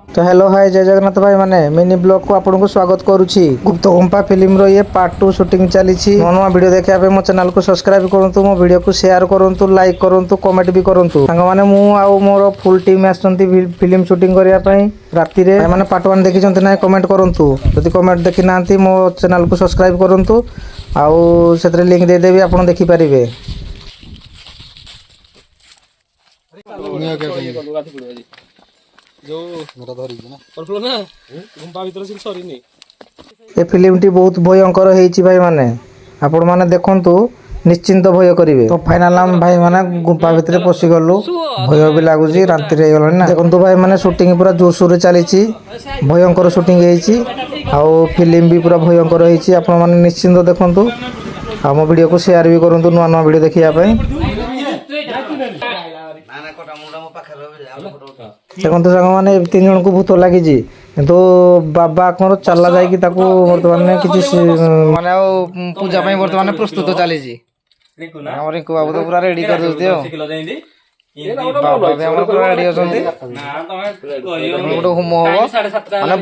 तो hello hi जय जगन्नाथ भाई माने मिनी ब्लॉग को आपको स्वागत करुछि। गुप्त गुंफा फिल्म रो ये पार्ट 2 शूटिंग चली नुआ वीडियो देखा पे मो चैनल को सब्सक्राइब करंतु मो वीडियो को शेयर करंतु लाइक करंतु कमेंट भी करंतु। संग माने मु आउ मोर फुल टीम आछंती फिल्म शूटिंग करिया पई राती रे माने पार्ट 1 देखि जंत ना कमेंट करंतु यदि कमेंट देखि नांती मो चैनल को सब्सक्राइब करंतु आउ सेतरे लिंक दे देबी आपण देखि परिबे। ए फिल्म टी बहुत भयंकर होईची भाई माने आपण माने देखंतु निश्चिंत भय करिवे। तो फाइनल हम भाई माने गुफा भितरे पसी गलु भय भी लागुची राती रे गलन ना। देखंतु भाई माने शूटिंग पूरा जोरसोर रे चलीची भयंकर शूटिंग हेईची आउ फिल्म भी पूरा भयंकर होईची। आपण माने निश्चिंत देखंतु हम वीडियो को शेयर भी करंतु नुआ नुआ वीडियो देखिया पई। देखो सांग मैंने 3 जन को भूत लगी किंतु बाबा आत्मर चला जाकि बर्तमान किसी माने पूजा बर्तमान प्रस्तुत चली रिंकू बाबू तो पूरा रेडी कर दे होम हम माने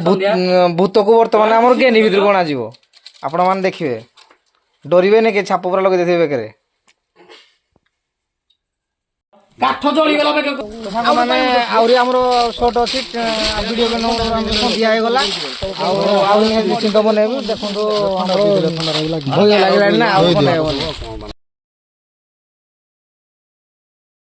भूत को बर्तमान आम गेनी भितर गणा आपण मैंने देखिए डरवे नहीं कि छाप पूरा लगे देखे बेकरे काठ जळी गला बेक माने आउरी हमरो शॉट अछि वीडियो बनो संध्या हे गला आउ निश्चिंत बनेबु देखंतो हमरो भय लागला ना आउ बनेबो